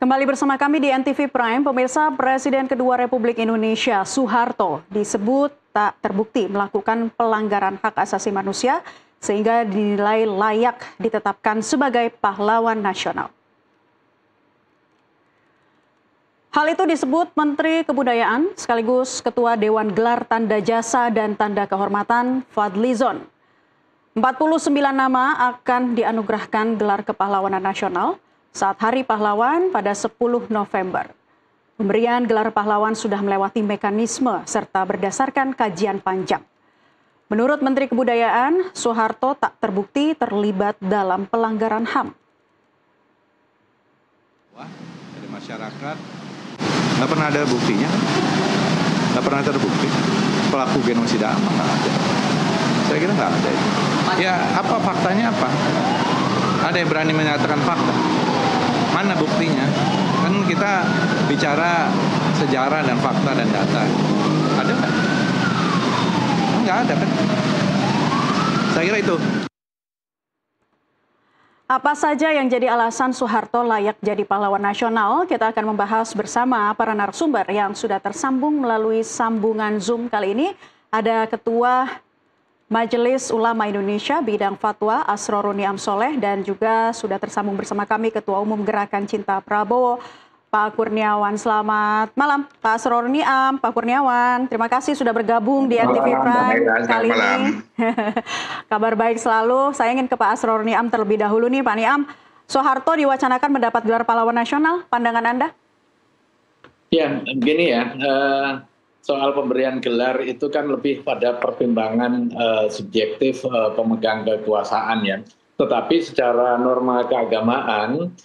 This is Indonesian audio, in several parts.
Kembali bersama kami di NTV Prime, pemirsa. Presiden kedua Republik Indonesia, Soeharto, disebut tak terbukti melakukan pelanggaran hak asasi manusia sehingga dinilai layak ditetapkan sebagai pahlawan nasional. Hal itu disebut Menteri Kebudayaan sekaligus Ketua Dewan Gelar Tanda Jasa dan Tanda Kehormatan Fadlizon. 49 nama akan dianugerahkan gelar kepahlawanan nasional saat Hari Pahlawan pada 10 November. Pemberian gelar pahlawan sudah melewati mekanisme serta berdasarkan kajian panjang. Menurut Menteri Kebudayaan, Soeharto tak terbukti terlibat dalam pelanggaran HAM. Dari masyarakat nggak pernah ada buktinya, nggak pernah terbukti pelaku genosida apa nggak ada. Saya kira nggak ada itu. Ya apa faktanya apa? Ada yang berani menyatakan fakta? Mana buktinya? Kan kita bicara sejarah dan fakta dan data. Ada nggak? Nggak ada kan? Saya kira itu. Apa saja yang jadi alasan Soeharto layak jadi pahlawan nasional? Kita akan membahas bersama para narasumber yang sudah tersambung melalui sambungan Zoom kali ini. Ada Ketua Majelis Ulama Indonesia bidang fatwa Asroruni Amsoleh dan juga sudah tersambung bersama kami Ketua Umum Gerakan Cinta Prabowo, Pak Kurniawan. Selamat malam Pak Asroruni Am, Pak Kurniawan. Terima kasih sudah bergabung di NTV Prime kali ini. Kabar baik selalu. Saya ingin ke Pak Asroruni Am terlebih dahulu nih Pak Niam. Soeharto diwacanakan mendapat gelar pahlawan nasional, pandangan Anda? Ya, begini ya. Soal pemberian gelar itu kan lebih pada pertimbangan subjektif pemegang kekuasaan ya. Tetapi secara norma keagamaan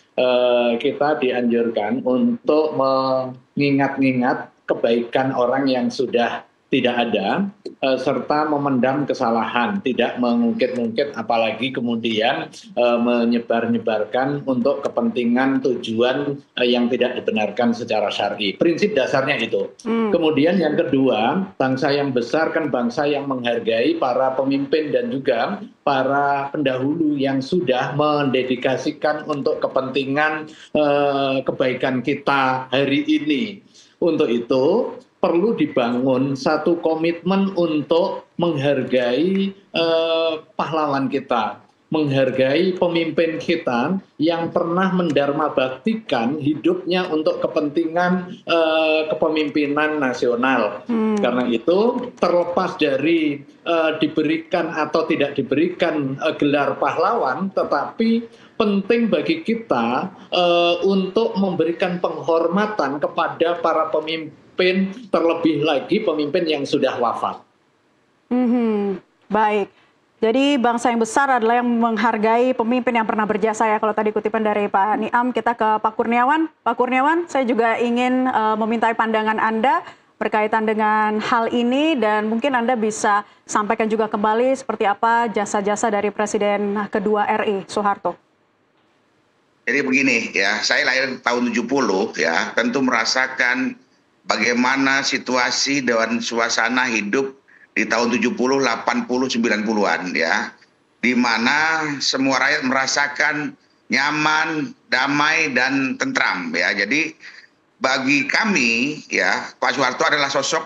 kita dianjurkan untuk mengingat-ingat kebaikan orang yang sudah tidak ada serta memendam kesalahan, tidak mengungkit-ungkit apalagi kemudian menyebar-nyebarkan untuk kepentingan tujuan yang tidak dibenarkan secara syar'i. Prinsip dasarnya itu. Kemudian yang kedua, bangsa yang besar kan bangsa yang menghargai para pemimpin dan juga para pendahulu yang sudah mendedikasikan untuk kepentingan kebaikan kita hari ini. Untuk itu perlu dibangun satu komitmen untuk menghargai pahlawan kita, menghargai pemimpin kita yang pernah mendharma baktikan hidupnya untuk kepentingan kepemimpinan nasional. Karena itu terlepas dari diberikan atau tidak diberikan gelar pahlawan, tetapi penting bagi kita untuk memberikan penghormatan kepada para pemimpin, terlebih lagi pemimpin yang sudah wafat. Baik. Jadi bangsa yang besar adalah yang menghargai pemimpin yang pernah berjasa ya. Kalau tadi kutipan dari Pak Niam, kita ke Pak Kurniawan. Pak Kurniawan, saya juga ingin memintai pandangan Anda berkaitan dengan hal ini dan mungkin Anda bisa sampaikan juga kembali seperti apa jasa-jasa dari Presiden kedua RI, Soeharto. Jadi begini ya, saya lahir tahun 70 ya, tentu merasakan bagaimana situasi dan suasana hidup di tahun 70, 80, 90-an ya. Di mana semua rakyat merasakan nyaman, damai, dan tentram ya. Jadi bagi kami ya, Pak Soeharto adalah sosok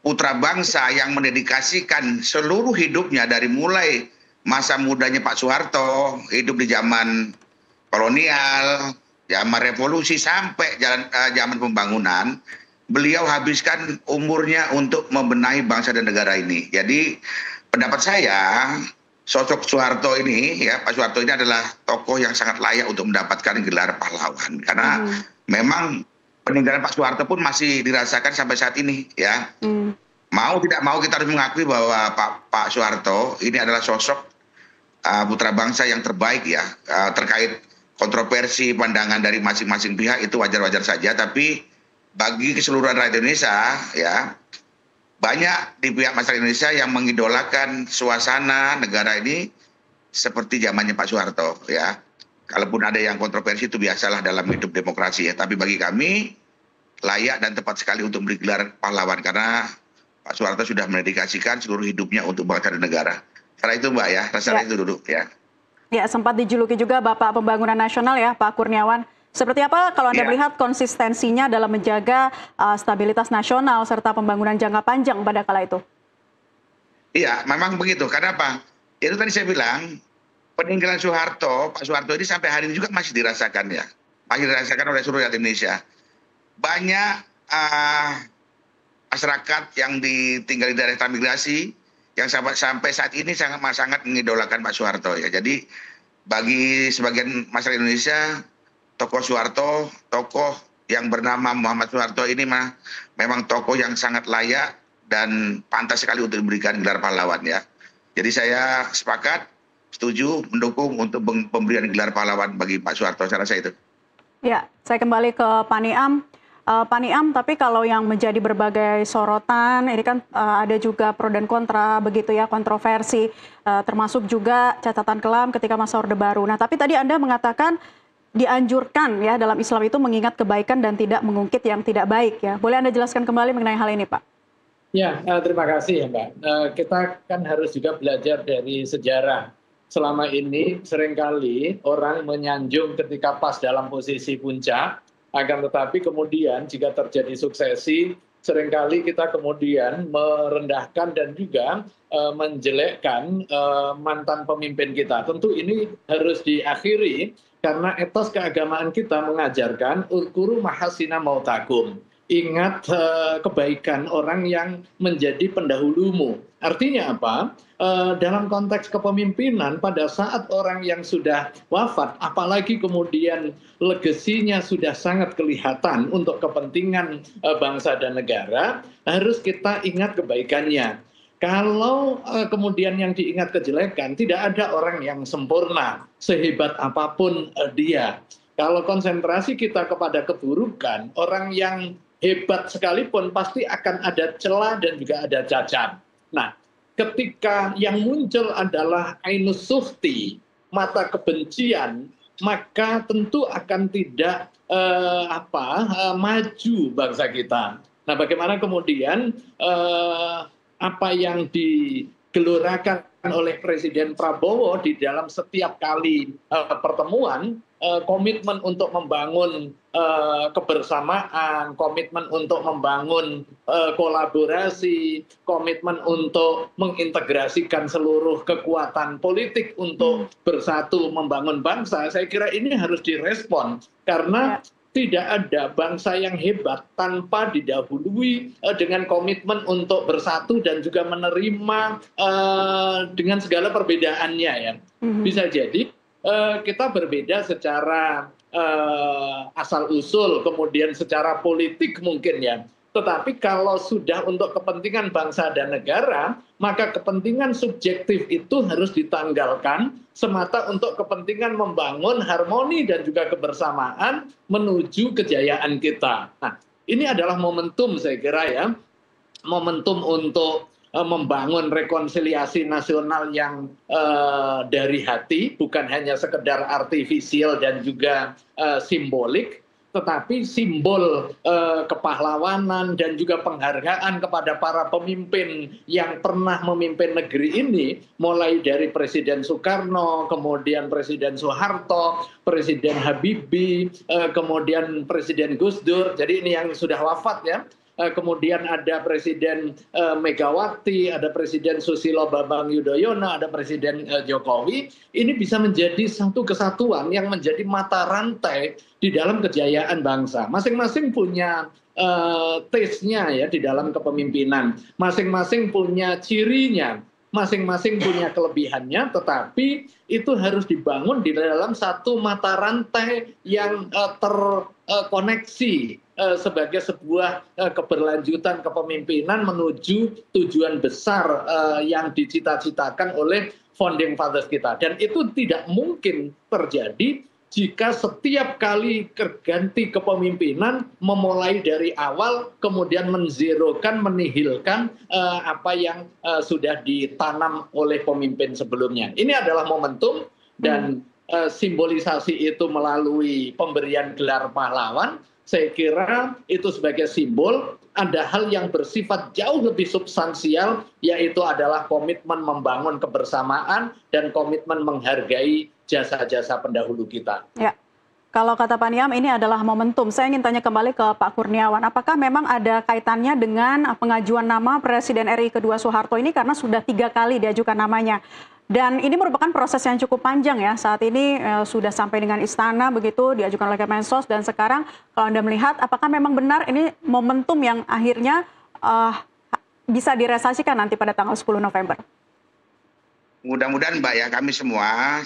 putra bangsa yang mendedikasikan seluruh hidupnya dari mulai masa mudanya Pak Soeharto, hidup di zaman kolonial, zaman revolusi sampai zaman pembangunan. Beliau habiskan umurnya untuk membenahi bangsa dan negara ini. Jadi pendapat saya, sosok Soeharto ini, ya Pak Soeharto ini adalah tokoh yang sangat layak untuk mendapatkan gelar pahlawan. Karena memang peninggalan Pak Soeharto pun masih dirasakan sampai saat ini, ya. Mau tidak mau kita harus mengakui bahwa Pak Soeharto ini adalah sosok putra bangsa yang terbaik ya. Terkait kontroversi pandangan dari masing-masing pihak itu wajar-wajar saja, tapi bagi keseluruhan rakyat Indonesia ya, banyak di pihak masyarakat Indonesia yang mengidolakan suasana negara ini seperti zamannya Pak Soeharto ya. Kalaupun ada yang kontroversi itu biasalah dalam hidup demokrasi ya, tapi bagi kami layak dan tepat sekali untuk beri gelar pahlawan karena Pak Soeharto sudah mendedikasikan seluruh hidupnya untuk bangsa dan negara. Karena itu Mbak ya, rasanya itu dulu ya. Ya, sempat dijuluki juga Bapak Pembangunan Nasional ya, Pak Kurniawan. Seperti apa kalau Anda Iya. melihat konsistensinya dalam menjaga stabilitas nasional serta pembangunan jangka panjang pada kala itu? Iya, memang begitu. Karena apa? Itu tadi saya bilang, peninggalan Soeharto, Pak Soeharto ini sampai hari ini juga masih dirasakan ya. Masih dirasakan oleh seluruh rakyat Indonesia. Banyak masyarakat yang tinggal di daerah transmigrasi yang sampai saat ini sangat mengidolakan Pak Soeharto ya. Jadi bagi sebagian masyarakat Indonesia, tokoh Soeharto, tokoh yang bernama Muhammad Soeharto ini memang tokoh yang sangat layak dan pantas sekali untuk diberikan gelar pahlawan ya. Jadi saya sepakat, setuju, mendukung untuk pemberian gelar pahlawan bagi Pak Soeharto. Saya rasa itu. Ya, saya kembali ke Pak Niam. Pak Niam, tapi kalau yang menjadi berbagai sorotan, ini kan ada juga pro dan kontra, begitu ya, kontroversi, termasuk juga catatan kelam ketika masa Orde Baru. Nah, tapi tadi Anda mengatakan dianjurkan ya dalam Islam itu mengingat kebaikan dan tidak mengungkit yang tidak baik ya. Boleh Anda jelaskan kembali mengenai hal ini, Pak? Ya, terima kasih ya Mbak. Kita kan harus juga belajar dari sejarah. Selama ini seringkali orang menyanjung ketika pas dalam posisi puncak, akan tetapi kemudian jika terjadi suksesi, seringkali kita kemudian merendahkan dan juga menjelekkan mantan pemimpin kita. Tentu ini harus diakhiri karena etos keagamaan kita mengajarkan ukuru mahasina mautakum. Ingat kebaikan orang yang menjadi pendahulumu. Artinya apa? Dalam konteks kepemimpinan pada saat orang yang sudah wafat, apalagi kemudian legasinya sudah sangat kelihatan untuk kepentingan bangsa dan negara, harus kita ingat kebaikannya. Kalau kemudian yang diingat kejelekan, tidak ada orang yang sempurna, sehebat apapun dia. Kalau konsentrasi kita kepada keburukan, orang yang hebat sekalipun pasti akan ada celah dan juga ada cacat. Nah, ketika yang muncul adalah ainus suhti, mata kebencian, maka tentu akan tidak maju bangsa kita. Nah, bagaimana kemudian apa yang digelurakan oleh Presiden Prabowo di dalam setiap kali pertemuan, komitmen untuk membangun kebersamaan, komitmen untuk membangun kolaborasi, komitmen untuk mengintegrasikan seluruh kekuatan politik untuk bersatu membangun bangsa, saya kira ini harus direspon karena tidak ada bangsa yang hebat tanpa didahului dengan komitmen untuk bersatu dan juga menerima dengan segala perbedaannya ya. Bisa jadi kita berbeda secara asal usul, kemudian secara politik mungkin ya. Tetapi kalau sudah untuk kepentingan bangsa dan negara, maka kepentingan subjektif itu harus ditanggalkan semata untuk kepentingan membangun harmoni dan juga kebersamaan menuju kejayaan kita. Nah, ini adalah momentum saya kira ya, momentum untuk membangun rekonsiliasi nasional yang dari hati, bukan hanya sekedar artifisial dan juga simbolik, tetapi simbol kepahlawanan dan juga penghargaan kepada para pemimpin yang pernah memimpin negeri ini, mulai dari Presiden Soekarno, kemudian Presiden Soeharto, Presiden Habibie, kemudian Presiden Gus Dur, jadi ini yang sudah wafat ya. Kemudian ada Presiden Megawati, ada Presiden Susilo Bambang Yudhoyono, ada Presiden Jokowi. Ini bisa menjadi satu kesatuan yang menjadi mata rantai di dalam kejayaan bangsa. Masing-masing punya taste-nya ya di dalam kepemimpinan. Masing-masing punya cirinya. Masing-masing punya kelebihannya, tetapi itu harus dibangun di dalam satu mata rantai yang terkoneksi sebagai sebuah keberlanjutan kepemimpinan menuju tujuan besar yang dicita-citakan oleh founding fathers kita. Dan itu tidak mungkin terjadi jika setiap kali ganti kepemimpinan memulai dari awal kemudian menzerokan, menihilkan apa yang sudah ditanam oleh pemimpin sebelumnya. Ini adalah momentum dan simbolisasi itu melalui pemberian gelar pahlawan. Saya kira itu sebagai simbol ada hal yang bersifat jauh lebih substansial, yaitu adalah komitmen membangun kebersamaan dan komitmen menghargai jasa-jasa pendahulu kita. Ya. Kalau kata Pak Niam ini adalah momentum. Saya ingin tanya kembali ke Pak Kurniawan. Apakah memang ada kaitannya dengan pengajuan nama Presiden RI kedua Soeharto ini karena sudah 3 kali diajukan namanya. Dan ini merupakan proses yang cukup panjang ya. Saat ini sudah sampai dengan istana begitu diajukan oleh Kemensos dan sekarang kalau Anda melihat apakah memang benar ini momentum yang akhirnya bisa direalisasikan nanti pada tanggal 10 November? Mudah-mudahan Mbak ya, kami semua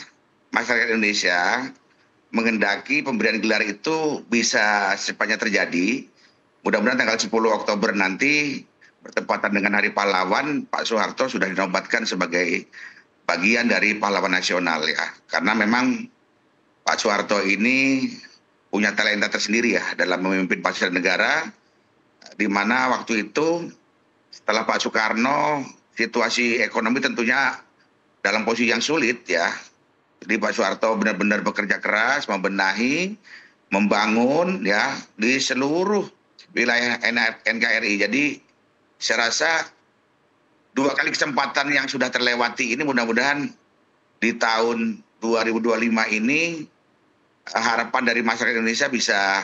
masyarakat Indonesia mengendaki pemberian gelar itu bisa secepatnya terjadi. Mudah-mudahan tanggal 10 Oktober nanti bertepatan dengan Hari Pahlawan, Pak Soeharto sudah dinobatkan sebagai bagian dari pahlawan nasional ya. Karena memang Pak Soeharto ini punya talenta tersendiri ya dalam memimpin bangsa dan negara, di mana waktu itu setelah Pak Soekarno situasi ekonomi tentunya dalam posisi yang sulit ya. Jadi Pak Soeharto benar-benar bekerja keras, membenahi, membangun ya di seluruh wilayah NKRI. Jadi saya rasa 2 kali kesempatan yang sudah terlewati ini mudah-mudahan di tahun 2025 ini harapan dari masyarakat Indonesia bisa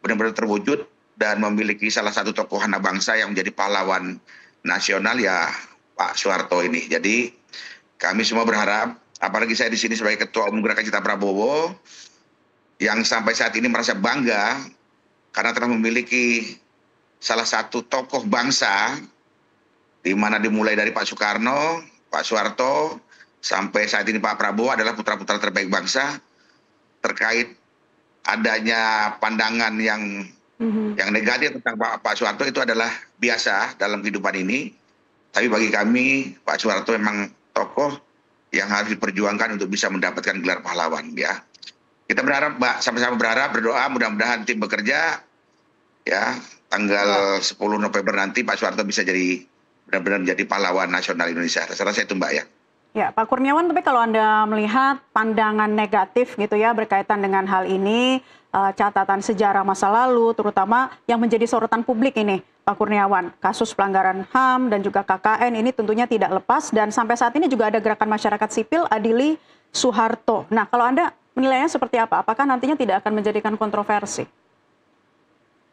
benar-benar terwujud dan memiliki salah satu tokoh anak bangsa yang menjadi pahlawan nasional ya Pak Soeharto ini. Jadi kami semua berharap, apalagi saya di sini sebagai Ketua Umum Gerakan Cinta Prabowo, yang sampai saat ini merasa bangga karena telah memiliki salah satu tokoh bangsa, di mana dimulai dari Pak Soekarno, Pak Soeharto, sampai saat ini Pak Prabowo adalah putra-putra terbaik bangsa. Terkait adanya pandangan yang negatif tentang Pak Soeharto itu adalah biasa dalam kehidupan ini. Tapi bagi kami, Pak Soeharto memang tokoh yang harus diperjuangkan untuk bisa mendapatkan gelar pahlawan ya. Kita berharap Mbak, sama-sama berharap, berdoa mudah-mudahan tim bekerja ya tanggal 10 November nanti Pak Soeharto bisa jadi benar-benar menjadi pahlawan nasional Indonesia. Saya rasa itu Mbak ya. Ya, Pak Kurniawan, tapi kalau Anda melihat pandangan negatif gitu ya berkaitan dengan hal ini, catatan sejarah masa lalu, terutama yang menjadi sorotan publik ini, Pak Kurniawan, kasus pelanggaran HAM dan juga KKN ini tentunya tidak lepas dan sampai saat ini juga ada gerakan masyarakat sipil Adili Soeharto. Nah, kalau Anda menilainya seperti apa? Apakah nantinya tidak akan menjadikan kontroversi?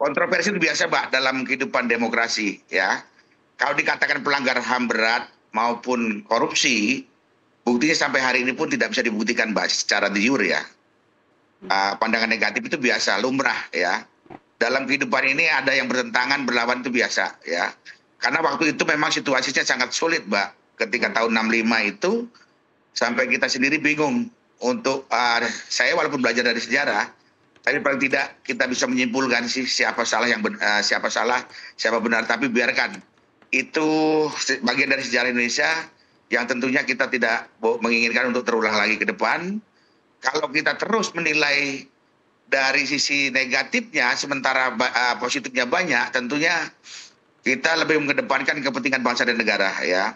Kontroversi itu biasa Mbak dalam kehidupan demokrasi ya. Kalau dikatakan pelanggar HAM berat maupun korupsi, buktinya sampai hari ini pun tidak bisa dibuktikan Mbak secara de jure ya. Pandangan negatif itu biasa, lumrah ya. Dalam kehidupan ini ada yang bertentangan, berlawan itu biasa ya. Karena waktu itu memang situasinya sangat sulit Mbak. Ketika tahun 65 itu sampai kita sendiri bingung untuk, saya walaupun belajar dari sejarah, tapi paling tidak kita bisa menyimpulkan sih siapa salah, siapa benar. Tapi biarkan itu bagian dari sejarah Indonesia yang tentunya kita tidak menginginkan untuk terulang lagi ke depan. Kalau kita terus menilai dari sisi negatifnya, sementara positifnya banyak, tentunya kita lebih mengedepankan kepentingan bangsa dan negara ya.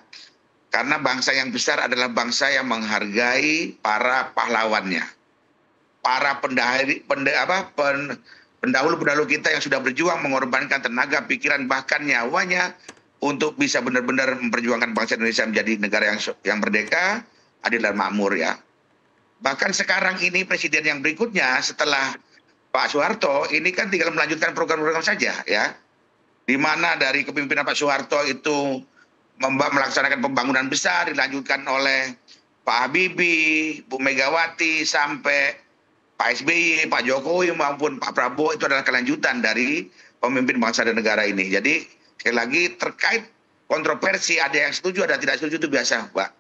Karena bangsa yang besar adalah bangsa yang menghargai para pahlawannya, para pendahulu-pendahulu kita yang sudah berjuang mengorbankan tenaga, pikiran, bahkan nyawanya untuk bisa benar-benar memperjuangkan bangsa Indonesia menjadi negara yang merdeka, adil dan makmur ya. Bahkan sekarang ini presiden yang berikutnya setelah Pak Soeharto ini kan tinggal melanjutkan program-program saja ya. Di mana dari kepemimpinan Pak Soeharto itu melaksanakan pembangunan besar dilanjutkan oleh Pak Habibie, Bu Megawati sampai Pak SBY, Pak Jokowi maupun Pak Prabowo itu adalah kelanjutan dari pemimpin bangsa dan negara ini. Jadi sekali lagi terkait kontroversi ada yang setuju ada tidak setuju itu biasa Pak.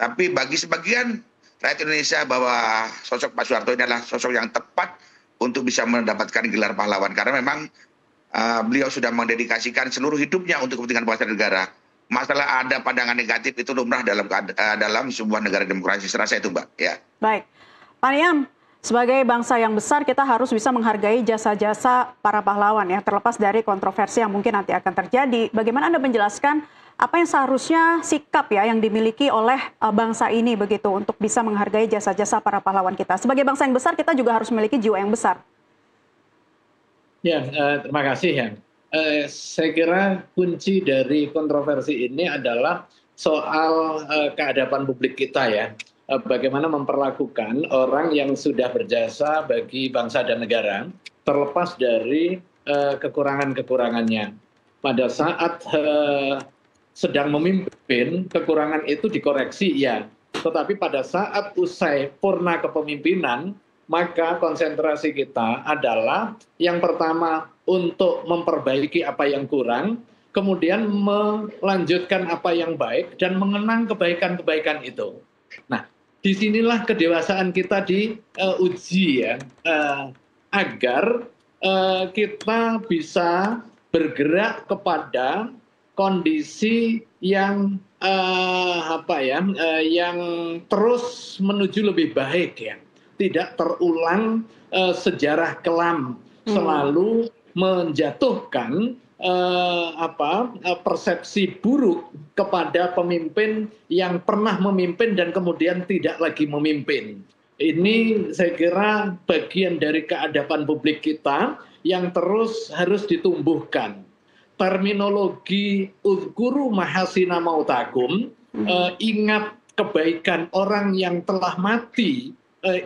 Tapi bagi sebagian rakyat Indonesia bahwa sosok Pak Soeharto ini adalah sosok yang tepat untuk bisa mendapatkan gelar pahlawan. Karena memang beliau sudah mendedikasikan seluruh hidupnya untuk kepentingan bangsa dan negara. Masalah ada pandangan negatif itu lumrah dalam sebuah negara demokrasi. Saya rasa itu Mbak. Ya. Baik, Pak Niam, sebagai bangsa yang besar kita harus bisa menghargai jasa-jasa para pahlawan ya, terlepas dari kontroversi yang mungkin nanti akan terjadi. Bagaimana Anda menjelaskan apa yang seharusnya sikap ya yang dimiliki oleh bangsa ini begitu untuk bisa menghargai jasa-jasa para pahlawan kita. Sebagai bangsa yang besar kita juga harus memiliki jiwa yang besar. Ya, terima kasih ya. Saya kira kunci dari kontroversi ini adalah soal keadaban publik kita ya. bagaimana memperlakukan orang yang sudah berjasa bagi bangsa dan negara, terlepas dari kekurangan-kekurangannya. Pada saat sedang memimpin, kekurangan itu dikoreksi, ya. Tetapi pada saat usai purna kepemimpinan, maka konsentrasi kita adalah yang pertama untuk memperbaiki apa yang kurang, kemudian melanjutkan apa yang baik, dan mengenang kebaikan-kebaikan itu. Nah, disinilah kedewasaan kita diuji, ya, agar kita bisa bergerak kepada kondisi yang yang terus menuju lebih baik, ya, tidak terulang sejarah kelam selalu menjatuhkan persepsi buruk kepada pemimpin yang pernah memimpin dan kemudian tidak lagi memimpin. Ini saya kira bagian dari keadaban publik kita yang terus harus ditumbuhkan. Terminologi uzkuru mahasina mautakum, ingat kebaikan orang yang telah mati,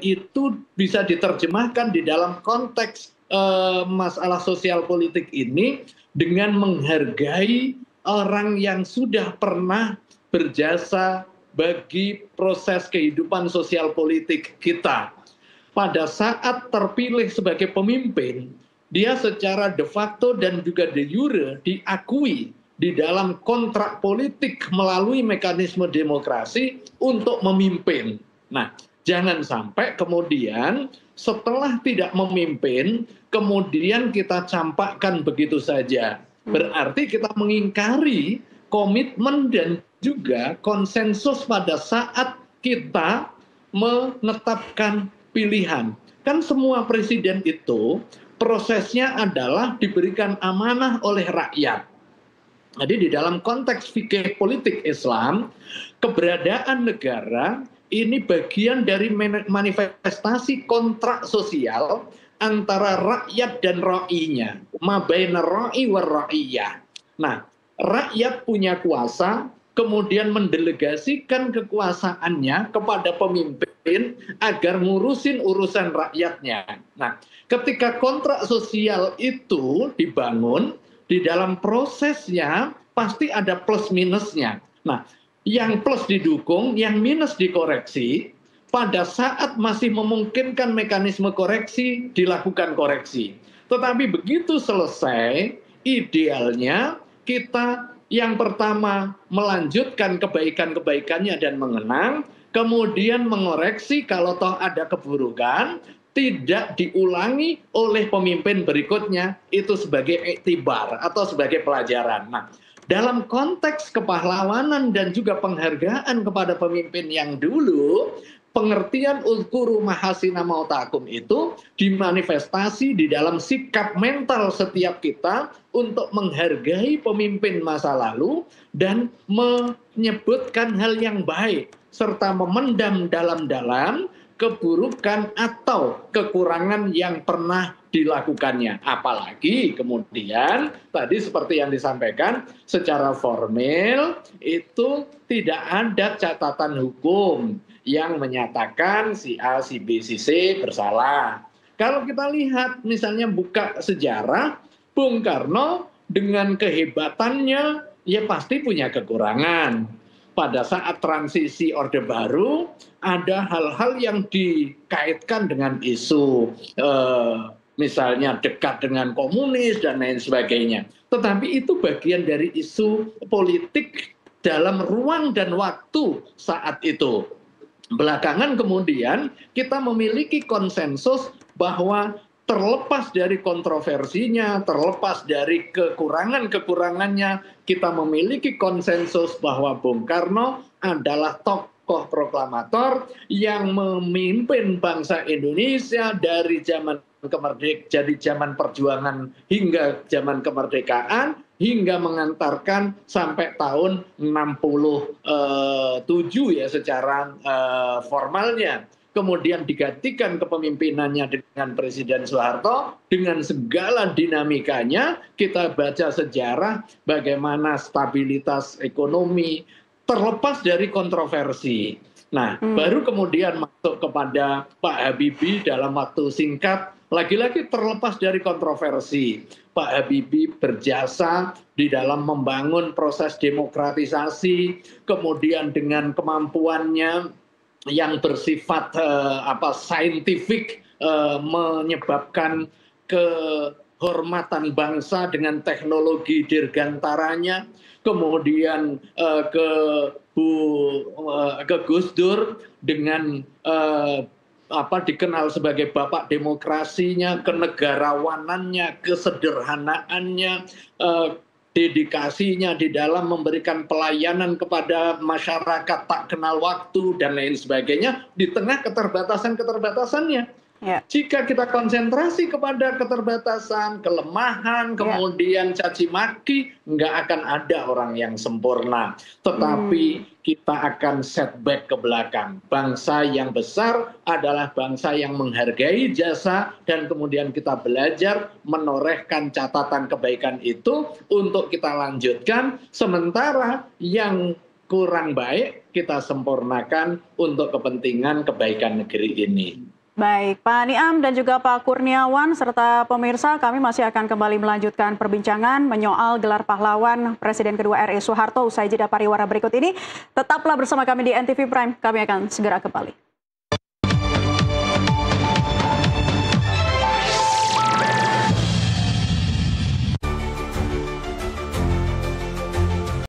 itu bisa diterjemahkan di dalam konteks masalah sosial politik ini dengan menghargai orang yang sudah pernah berjasa bagi proses kehidupan sosial politik kita. Pada saat terpilih sebagai pemimpin, dia secara de facto dan juga de jure diakui di dalam kontrak politik melalui mekanisme demokrasi untuk memimpin. Nah, jangan sampai kemudian setelah tidak memimpin, kemudian kita campakkan begitu saja. Berarti kita mengingkari komitmen dan juga konsensus pada saat kita menetapkan pilihan. Kan semua presiden itu prosesnya adalah diberikan amanah oleh rakyat. Jadi di dalam konteks fikih politik Islam, keberadaan negara ini bagian dari manifestasi kontrak sosial antara rakyat dan ra'inya. Ma baina ra'i wa ra'iyah. Nah, rakyat punya kuasa, kemudian mendelegasikan kekuasaannya kepada pemimpin agar ngurusin urusan rakyatnya. Nah, ketika kontrak sosial itu dibangun, di dalam prosesnya pasti ada plus minusnya. Nah, yang plus didukung, yang minus dikoreksi. Pada saat masih memungkinkan mekanisme koreksi, dilakukan koreksi. Tetapi begitu selesai, idealnya kita yang pertama melanjutkan kebaikan-kebaikannya dan mengenang, kemudian mengoreksi kalau toh ada keburukan, tidak diulangi oleh pemimpin berikutnya, itu sebagai iktibar atau sebagai pelajaran. Nah, dalam konteks kepahlawanan dan juga penghargaan kepada pemimpin yang dulu, pengertian uzkuru mahasina mautakum itu dimanifestasi di dalam sikap mental setiap kita untuk menghargai pemimpin masa lalu dan menyebutkan hal yang baik serta memendam dalam-dalam keburukan atau kekurangan yang pernah dilakukannya. Apalagi kemudian tadi seperti yang disampaikan secara formal itu tidak ada catatan hukum yang menyatakan si A, si B, si C bersalah. Kalau kita lihat misalnya buka sejarah, Bung Karno dengan kehebatannya ya pasti punya kekurangan. Pada saat transisi Orde Baru ada hal-hal yang dikaitkan dengan isu misalnya dekat dengan komunis dan lain sebagainya. Tetapi itu bagian dari isu politik dalam ruang dan waktu saat itu. Belakangan kemudian kita memiliki konsensus bahwa terlepas dari kontroversinya, terlepas dari kekurangan-kekurangannya, kita memiliki konsensus bahwa Bung Karno adalah tokoh proklamator yang memimpin bangsa Indonesia dari zaman perjuangan hingga zaman kemerdekaan, hingga mengantarkan sampai tahun 67 ya secara formalnya. Kemudian digantikan kepemimpinannya dengan Presiden Soeharto, dengan segala dinamikanya, kita baca sejarah bagaimana stabilitas ekonomi, terlepas dari kontroversi. Nah, baru kemudian masuk kepada Pak Habibie dalam waktu singkat, lagi-lagi terlepas dari kontroversi. Pak Habibie berjasa di dalam membangun proses demokratisasi, kemudian dengan kemampuannya yang bersifat saintifik, menyebabkan kehormatan bangsa dengan teknologi dirgantaranya, kemudian ke Gus Dur dengan dikenal sebagai bapak demokrasinya, kenegarawanannya, kesederhanaannya, dedikasinya di dalam memberikan pelayanan kepada masyarakat tak kenal waktu dan lain sebagainya di tengah keterbatasan-keterbatasannya. Ya. Jika kita konsentrasi kepada keterbatasan, kelemahan, kemudian caci maki, nggak akan ada orang yang sempurna. Tetapi kita akan setback ke belakang. Bangsa yang besar adalah bangsa yang menghargai jasa dan kemudian kita belajar menorehkan catatan kebaikan itu untuk kita lanjutkan. Sementara yang kurang baik kita sempurnakan untuk kepentingan kebaikan negeri ini. Baik, Pak Niam dan juga Pak Kurniawan serta pemirsa, kami masih akan kembali melanjutkan perbincangan menyoal gelar pahlawan Presiden kedua RI Soeharto usai jeda pariwara berikut ini. Tetaplah bersama kami di NTV Prime, kami akan segera kembali.